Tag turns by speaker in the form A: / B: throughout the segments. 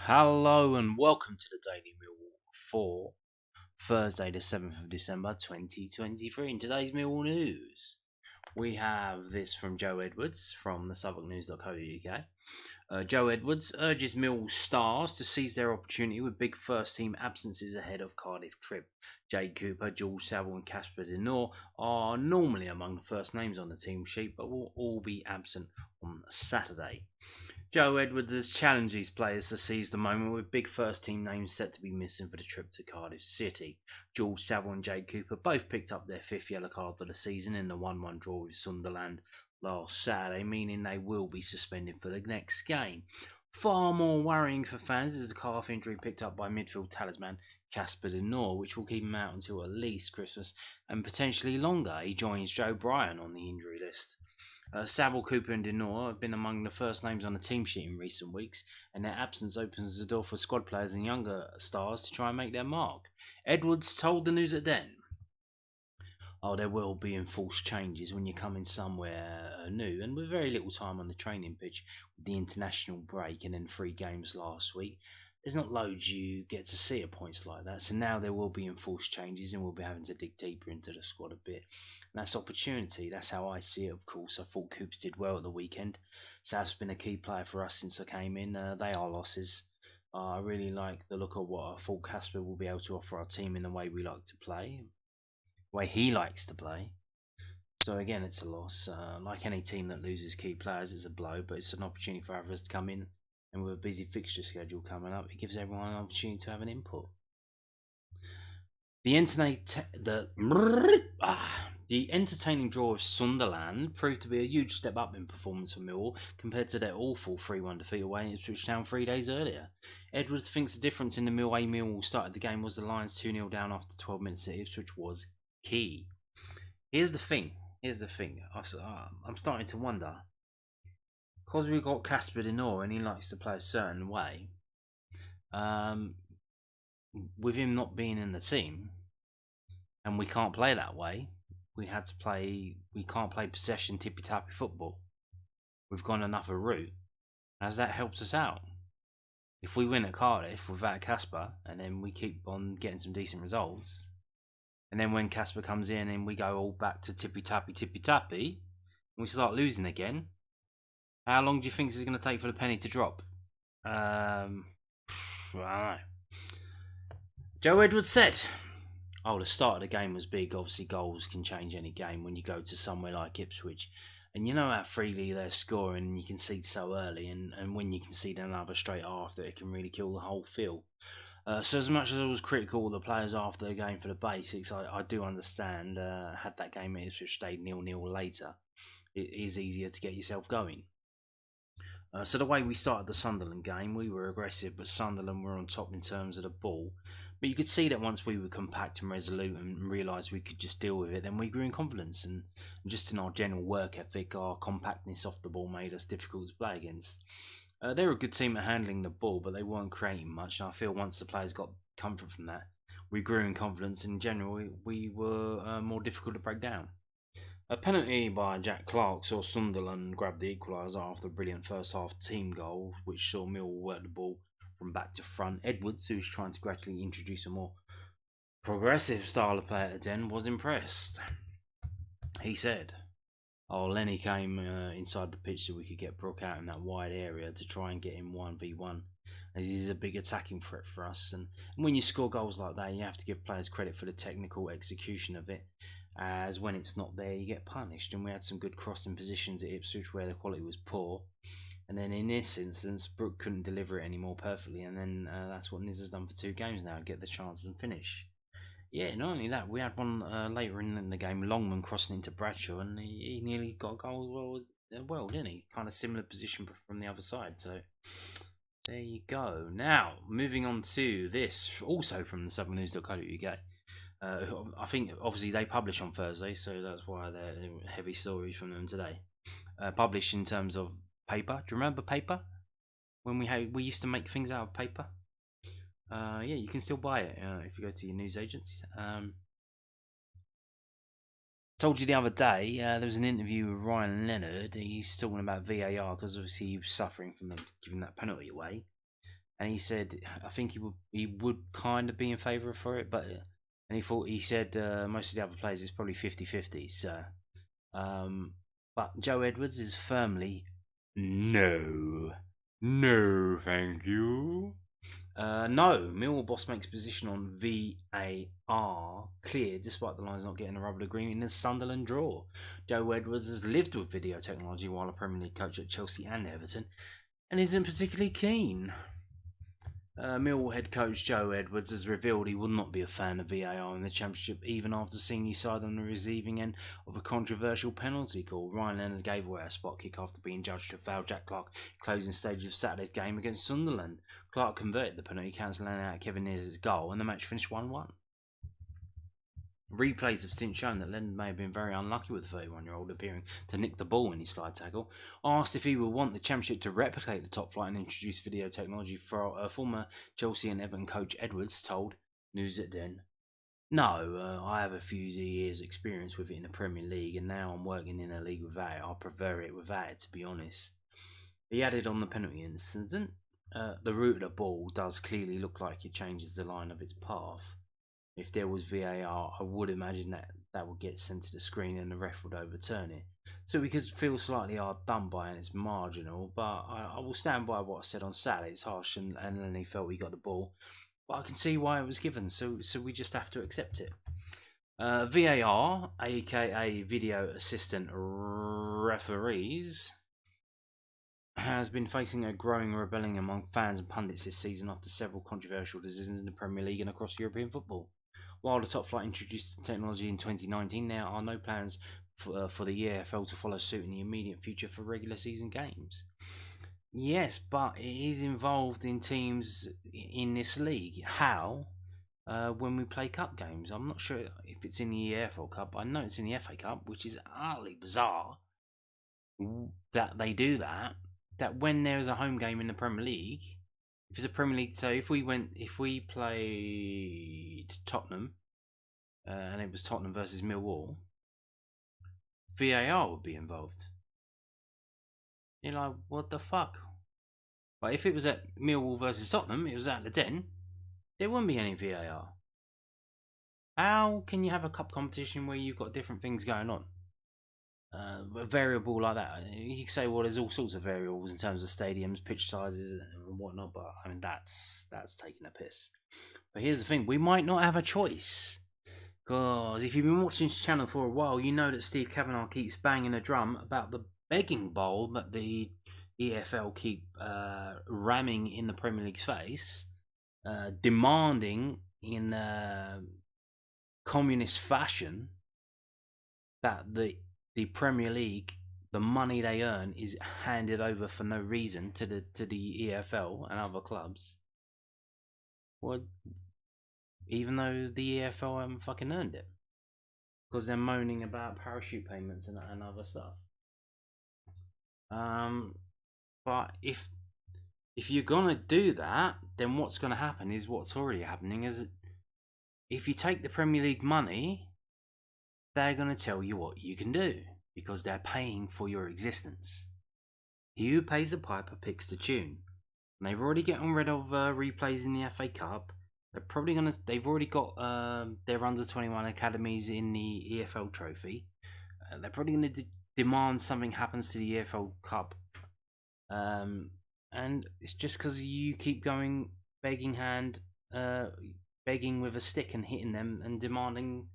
A: Hello and welcome to the Daily Millwall for Thursday the 7th of December 2023. In today's Millwall news, we have this from Joe Edwards from the Southwarknews.co.uk. Joe Edwards urges Millwall stars to seize their opportunity with big first team absences ahead of Cardiff trip. Jade Cooper, George Saville and Casper De Norre are normally among the first names on the team sheet but will all be absent on Saturday. Joe Edwards has challenged these players to seize the moment with big first team names set to be missing for the trip to Cardiff City. George Saville and Jade Cooper both picked up their fifth yellow card of the season in the 1-1 draw with Sunderland last Saturday, meaning they will be suspended for the next game. Far more worrying for fans is the calf injury picked up by midfield talisman Casper De Norre, which will keep him out until at least Christmas and potentially longer. He joins Joe Bryan on the injury list. Saville, Cooper and De Norre have been among the first names on the team sheet in recent weeks, and their absence opens the door for squad players and younger stars to try and make their mark. Edwards told the News at Den, there will be enforced changes when you come in somewhere new, and with very little time on the training pitch with the international break and then 3 games last week, there's not loads you get to see at points like that. So now there will be enforced changes and we'll be having to dig deeper into the squad a bit. And that's opportunity. That's how I see it, of course. I thought Coops did well at the weekend. Sav's been a key player for us since I came in. They are losses. I really like the look of what I thought Casper will be able to offer our team in the way we like to play. The way he likes to play. So again, it's a loss. Like any team that loses key players, it's a blow. But it's an opportunity for others to come in. And with a busy fixture schedule coming up, it gives everyone an opportunity to have an input. The entertaining draw of Sunderland proved to be a huge step up in performance for Millwall compared to their awful 3-1 defeat away in Ipswich Town 3 days earlier. Edwards thinks the difference in the Millwall started the game was the Lions 2-0 down after 12 minutes at Ipswich was key. Here's the thing. I'm starting to wonder. Because we've got Casper De Norre and he likes to play a certain way, with him not being in the team, and we can't play that way, we can't play possession tippy-tappy football. We've gone another route. Has that helped us out? If we win at Cardiff without Casper, and then we keep on getting some decent results, and then when Casper comes in and we go all back to tippy-tappy, and we start losing again, how long do you think this is going to take for the penny to drop? I don't know. Joe Edwards said, the start of the game was big. Obviously, goals can change any game when you go to somewhere like Ipswich. And you know how freely they're scoring and you concede so early. And when you concede another straight after, it can really kill the whole feel. So as much as I was critical of the players after the game for the basics, I do understand had that game at Ipswich stayed 0-0 later, it is easier to get yourself going. So the way we started the Sunderland game, we were aggressive, but Sunderland were on top in terms of the ball. But you could see that once we were compact and resolute and realised we could just deal with it, then we grew in confidence. And just in our general work ethic, our compactness off the ball made us difficult to play against. They were a good team at handling the ball, but they weren't creating much. And I feel once the players got comfort from that, we grew in confidence. In general, we were more difficult to break down. A penalty by Jack Clark saw Sunderland grab the equaliser after a brilliant first half team goal, which saw Millwall work the ball from back to front. Edwards, who's trying to gradually introduce a more progressive style of play at the Den, was impressed. He said, Lenny came inside the pitch so we could get Brook out in that wide area to try and get him 1v1. As he's a big attacking threat for us. And when you score goals like that, you have to give players credit for the technical execution of it. As when it's not there, you get punished. And we had some good crossing positions at Ipswich where the quality was poor. And then in this instance, Brook couldn't deliver it anymore perfectly. And then that's what Niz has done for 2 games now, get the chances and finish. Yeah, not only that, we had one later in the game, Longman crossing into Bradshaw, and he nearly got a goal as well, didn't he? Kind of similar position from the other side. So there you go. Now, moving on to this, also from the Southwarknews.co.uk. I think obviously they publish on Thursday, so that's why they're heavy stories from them today. Published in terms of paper. Do you remember paper? When we used to make things out of paper. Yeah, you can still buy it if you go to your newsagents. Told you the other day there was an interview with Ryan Leonard. He's talking about VAR because obviously he was suffering from them giving that penalty away. and he said I think he would kind of be in favour for it, but he said most of the other players is probably 50-50. So, but Joe Edwards is firmly no, no, thank you. No, Millwall boss makes position on VAR clear despite the Lions not getting a rubber agreement in the Sunderland draw. Joe Edwards has lived with video technology while a Premier League coach at Chelsea and Everton and isn't particularly keen. Millwall head coach Joe Edwards has revealed he will not be a fan of VAR in the Championship even after seeing his side on the receiving end of a controversial penalty call. Ryan Leonard gave away a spot kick after being judged to foul Jack Clark closing stage of Saturday's game against Sunderland. Clark converted the penalty, cancelling out Kevin Neal's goal, and the match finished 1-1. Replays have since shown that Leonard may have been very unlucky with the 31-year-old appearing to nick the ball in his slide tackle. Asked if he would want the Championship to replicate the top flight and introduce video technology, for former Chelsea and Everton coach Edwards told News at Den, "No, I have a few years' experience with it in the Premier League, and now I'm working in a league without it. I prefer it without it, to be honest." He added on the penalty incident, "The route of the ball does clearly look like it changes the line of its path. If there was VAR, I would imagine that would get sent to the screen and the ref would overturn it. So we could feel slightly hard done by and it's marginal, but I will stand by what I said on Saturday. It's harsh and then he felt he got the ball. But I can see why it was given, so we just have to accept it." VAR, aka Video Assistant Referees, has been facing a growing rebellion among fans and pundits this season after several controversial decisions in the Premier League and across European football. While the top flight introduced the technology in 2019, there are no plans for the EFL to follow suit in the immediate future for regular season games. Yes, but it is involved in teams in this league. How? When we play cup games. I'm not sure if it's in the EFL Cup. I know it's in the FA Cup, which is utterly bizarre that they do that. That when there is a home game in the Premier League, if it's a Premier League, so if we played Tottenham, and it was Tottenham versus Millwall, VAR would be involved. You're like, what the fuck? But if it was at Millwall versus Tottenham, it was at the Den, there wouldn't be any VAR. How can you have a cup competition where you've got different things going on? A variable like that, you can say, well, there's all sorts of variables in terms of stadiums, pitch sizes, and whatnot. But I mean, that's taking a piss. But here's the thing: we might not have a choice, because if you've been watching this channel for a while, you know that Steve Kavanagh keeps banging a drum about the begging bowl that the EFL keep ramming in the Premier League's face, demanding in communist fashion that the Premier League, the money they earn, is handed over for no reason to the EFL and other clubs. Well, even though the EFL haven't fucking earned it, because they're moaning about parachute payments and other stuff. But if you're gonna do that, then what's gonna happen is what's already happening is, if you take the Premier League money, they're gonna tell you what you can do, because they're paying for your existence. He who pays the piper picks the tune. And they've already gotten rid of replays in the FA Cup. They've already got their under 21 academies in the EFL Trophy. They're probably going to demand something happens to the EFL Cup. And it's just because you keep going begging with a stick and hitting them and demanding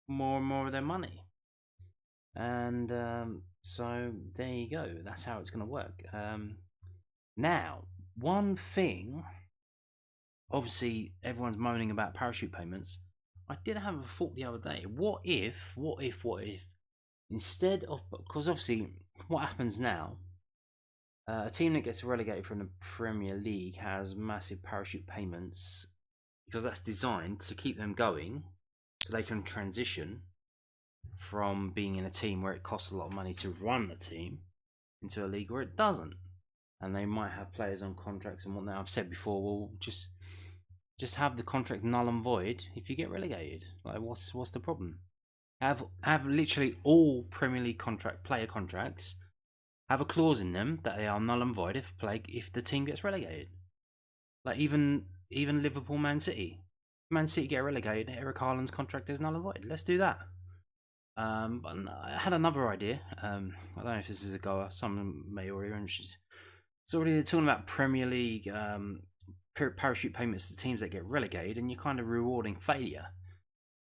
A: more and more of their money. And so there you go. That's how it's going to work. Now, one thing, obviously everyone's moaning about parachute payments. I did have a thought the other day. What if, instead of, because obviously what happens now, a team that gets relegated from the Premier League has massive parachute payments, because that's designed to keep them going so they can transition from being in a team where it costs a lot of money to run the team into a league where it doesn't. And they might have players on contracts and whatnot. I've said before, well, just have the contract null and void if you get relegated. Like, what's the problem? Have literally all Premier League player contracts have a clause in them that they are null and void if the team gets relegated. Like even Liverpool, Man City. Man City get relegated. Eric Haaland's contract is null and void. Let's do that. But I had another idea. I don't know if this is a goer. Someone may already mentioned. It's already talking about Premier League parachute payments to teams that get relegated, and you're kind of rewarding failure.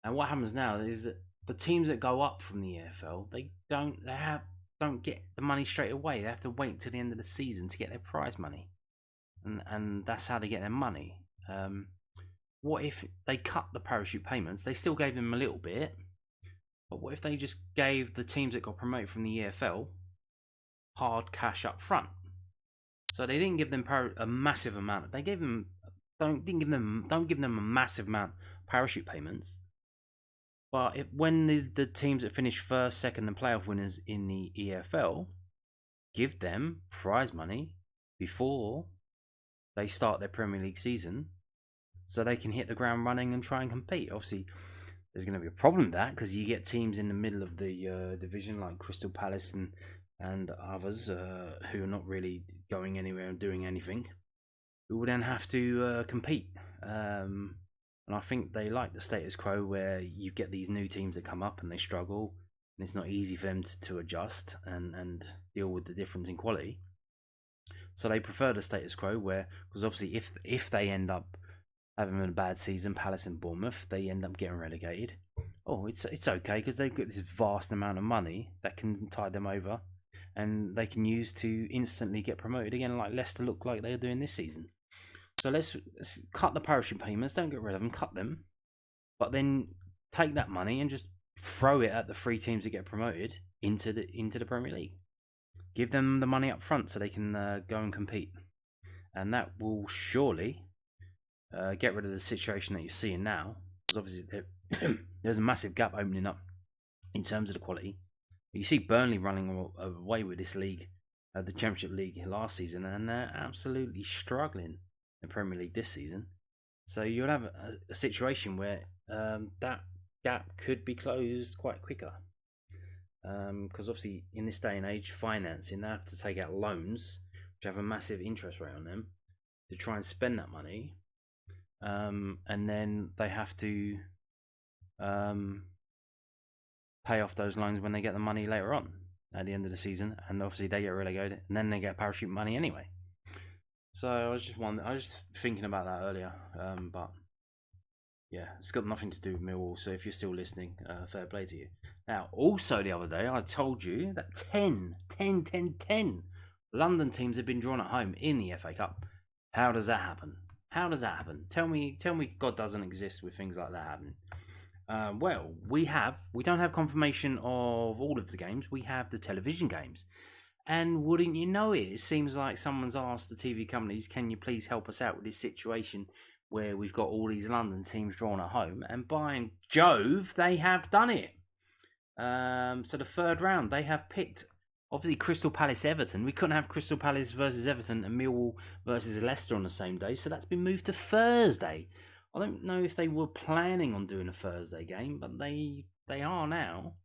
A: And what happens now is that the teams that go up from the EFL, they don't get the money straight away. They have to wait till the end of the season to get their prize money, and that's how they get their money. What if they cut the parachute payments? They still gave them a little bit, but what if they just gave the teams that got promoted from the EFL hard cash up front? So they didn't give them a massive amount. They gave them don't give them a massive amount of parachute payments. But when the teams that finish first, second, and playoff winners in the EFL give them prize money before they start their Premier League season, so they can hit the ground running and try and compete. Obviously, there's going to be a problem with that because you get teams in the middle of the division like Crystal Palace and others who are not really going anywhere and doing anything, who will then have to compete. And I think they like the status quo where you get these new teams that come up and they struggle, and it's not easy for them to adjust and deal with the difference in quality. So they prefer the status quo where, because obviously if they end up having a bad season, Palace and Bournemouth, they end up getting relegated. Oh, it's okay because they've got this vast amount of money that can tide them over, and they can use to instantly get promoted again, like Leicester look like they're doing this season. So let's cut the parachute payments. Don't get rid of them. Cut them, but then take that money and just throw it at the three teams that get promoted into the Premier League. Give them the money up front so they can go and compete, and that will surely get rid of the situation that you're seeing now. Because obviously there's a massive gap opening up in terms of the quality. You see Burnley running away with this league, the Championship League last season, and they're absolutely struggling in the Premier League this season. So you'll have a situation where that gap could be closed quite quicker. Because obviously in this day and age, financing, they have to take out loans, which have a massive interest rate on them, to try and spend that money. And then they have to pay off those loans when they get the money later on at the end of the season, and obviously they get relegated, and then they get parachute money anyway. So I was just thinking about that earlier, but yeah, it's got nothing to do with Millwall. So if you're still listening, fair play to you. Now, also the other day, I told you that 10 London teams have been drawn at home in the FA Cup. How does that happen? How does that happen? Tell me God doesn't exist with things like that happening. Well, we don't have confirmation of all of the games. We have the television games. And wouldn't you know it, it seems like someone's asked the TV companies, can you please help us out with this situation where we've got all these London teams drawn at home? And by Jove, they have done it. So the third round, they have picked, obviously, Crystal Palace Everton. We couldn't have Crystal Palace versus Everton and Millwall versus Leicester on the same day, so that's been moved to Thursday. I don't know if they were planning on doing a Thursday game, but they are now.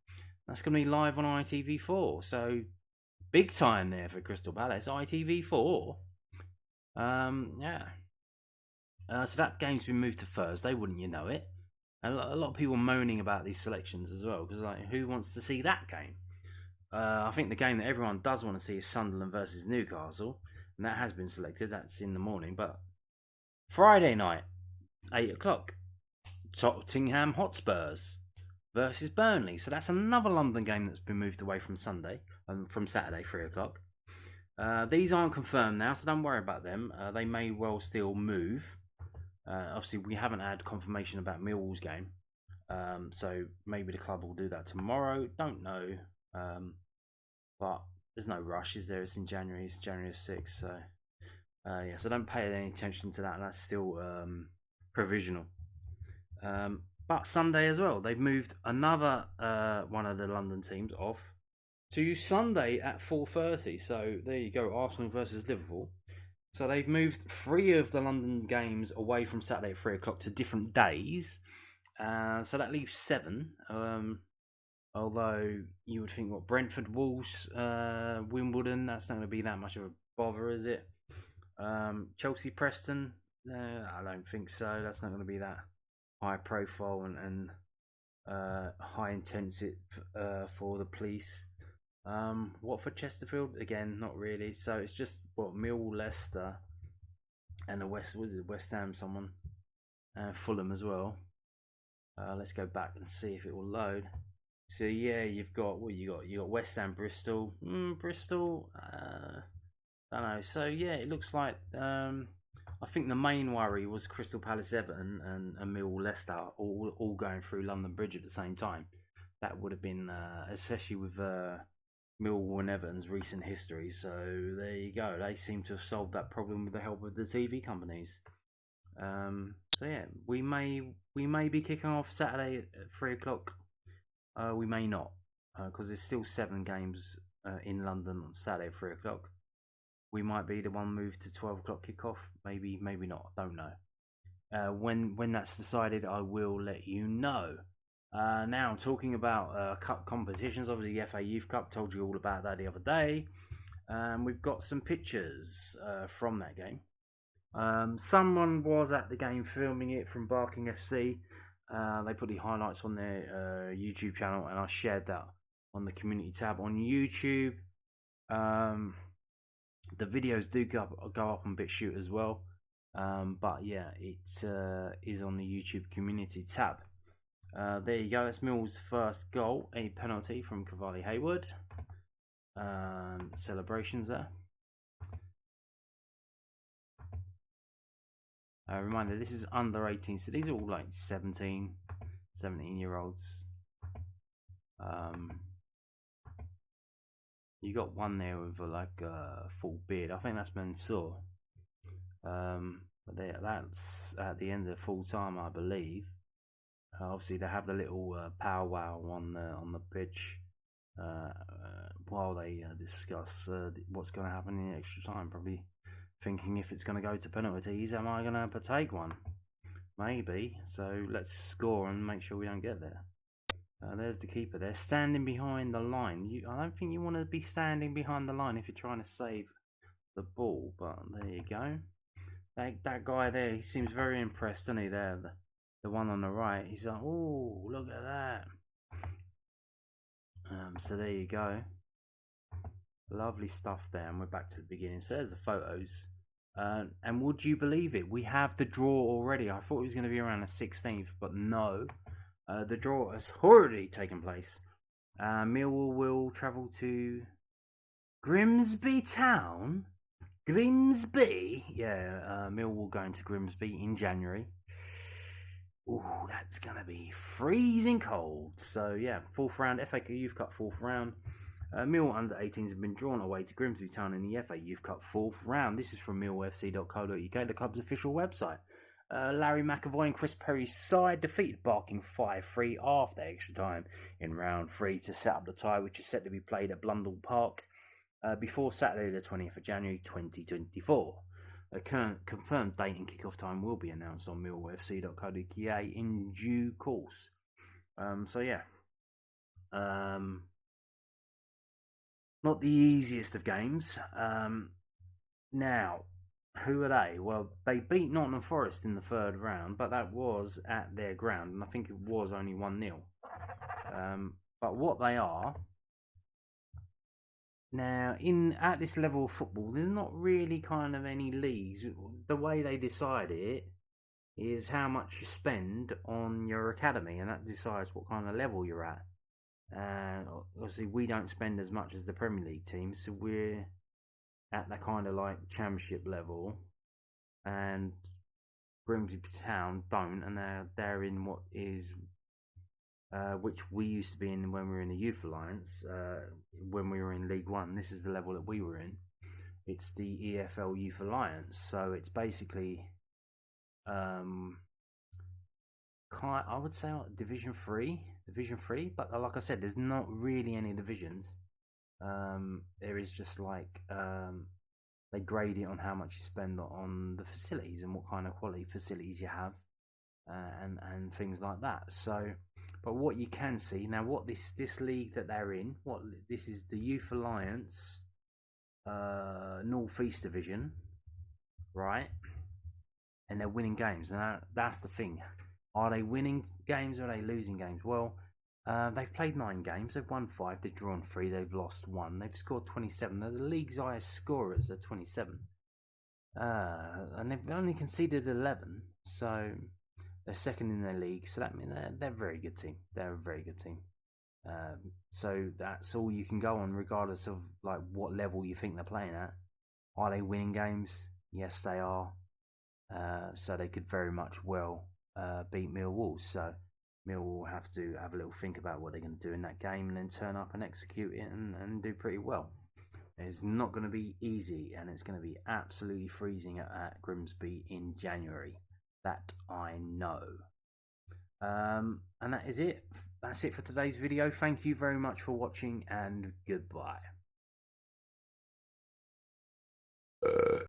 A: That's going to be live on ITV4. So big time there for Crystal Palace. ITV4. Yeah. So that game's been moved to Thursday, wouldn't you know it? A lot of people moaning about these selections as well, because like, who wants to see that game? I think the game that everyone does want to see is Sunderland versus Newcastle, and that has been selected. That's in the morning. But Friday night, 8 o'clock, Tottenham Hotspurs versus Burnley. So that's another London game that's been moved away from from Saturday, 3 o'clock. These aren't confirmed now, so don't worry about them. They may well still move. Obviously, we haven't had confirmation about Millwall's game, so maybe the club will do that tomorrow. Don't know, but there's no rush, is there? It's in January. It's January 6th, so yeah. So don't pay any attention to that. That's still provisional. But Sunday as well, they've moved another one of the London teams off to Sunday at 4:30. So there you go, Arsenal versus Liverpool. So they've moved 3 of the London games away from Saturday at 3 o'clock to different days. So that leaves 7. Although you would think, what, Brentford, Wolves, Wimbledon, that's not going to be that much of a bother, is it? Chelsea, Preston, No, I don't think so. That's not going to be that high profile and high intensity for the police. Watford Chesterfield again, not really. So it's just what Mill Leicester and the West Ham someone Fulham as well. Let's go back and see if it will load. So yeah, you've got what you got. You got West Ham Bristol. Bristol. Don't know. So yeah, it looks like I think the main worry was Crystal Palace, Everton, and Millwall Leicester all going through London Bridge at the same time. That would have been especially with Millwall and Everton's recent history. So there you go. They seem to have solved that problem with the help of the TV companies. So yeah, we may be kicking off Saturday at 3 o'clock. We may not, because there's still 7 games in London on Saturday at 3 o'clock. We might be the one moved to 12 o'clock kickoff. Maybe not. Don't know. When that's decided, I will let you know. Now talking about cup competitions, obviously the FA Youth Cup. Told you all about that the other day. We've got some pictures from that game. Someone was at the game filming it from Barking FC. They put the highlights on their YouTube channel, and I shared that on the community tab on YouTube. The videos do go up on BitChute as well, but yeah, it is on the YouTube community tab. There you go. That's Mill's first goal, a penalty from Cavalli Hayward. Celebrations there. Reminder, this is under 18, so these are all like 17-year-olds. You got one there with like a full beard. I think that's Mansour. But that's at the end of full time, I believe. Obviously, they have the little powwow on the pitch while they discuss what's going to happen in extra time. Probably thinking if it's going to go to penalties, am I going to partake one? Maybe. So let's score and make sure we don't get there. There's the keeper there, standing behind the line. I don't think you want to be standing behind the line if you're trying to save the ball, but there you go. That guy there, he seems very impressed, doesn't he? There, the one on the right. He's like, oh, look at that. So there you go. Lovely stuff there, and we're back to the beginning. So there's the photos. And would you believe it? We have the draw already. I thought it was going to be around the 16th, but no. The draw has already taken place. Millwall will travel to Grimsby Town. Grimsby? Yeah, Millwall going to Grimsby in January. Ooh, that's going to be freezing cold. So, yeah, 4th round, FA Youth Cup 4th round. Millwall under 18s have been drawn away to Grimsby Town in the FA Youth Cup 4th round. This is from millwallfc.co.uk, the club's official website. Larry McAvoy and Chris Perry's side defeated Barking 5-3 after extra time in round 3 to set up the tie, which is set to be played at Blundell Park before Saturday the 20th of January 2024. A confirmed date and kick-off time will be announced on millwallfc.co.uk in due course. So yeah. Not the easiest of games. Now, who are they? Well, they beat Nottingham Forest in the 3rd round, but that was at their ground, and I think it was only 1-0. But what they are now, at this level of football, there's not really kind of any leagues. The way they decide it is how much you spend on your academy, and that decides what kind of level you're at. Obviously, we don't spend as much as the Premier League teams, so we're at that kind of like championship level, and Grimsby Town don't, and they're in what is which we used to be in when we were in the Youth Alliance. When we were in League One, this is the level that we were in. It's the EFL Youth Alliance, so it's basically I would say like Division 3, but like I said, there's not really any divisions. There is just like they grade it on how much you spend on the facilities and what kind of quality facilities you have, and things like that. So, but what you can see now, what this league that they're in, this is the Youth Alliance North East Division, right? and they're winning games. And that's the thing. Are they winning games or are they losing games? Well, they've played 9 games. They've won 5. They've drawn 3. They've lost 1. They've scored 27. They're the league's highest scorers are 27. And they've only conceded 11. So they're second in their league. So that means they're a very good team. They're a very good team. So that's all you can go on, regardless of like what level you think they're playing at. Are they winning games? Yes, they are. So they could very much well beat Millwall. So Millwall will have to have a little think about what they're going to do in that game, and then turn up and execute it and do pretty well. It's not going to be easy, and it's going to be absolutely freezing at Grimsby in January. That I know. And that is it. That's it for today's video. Thank you very much for watching, and goodbye.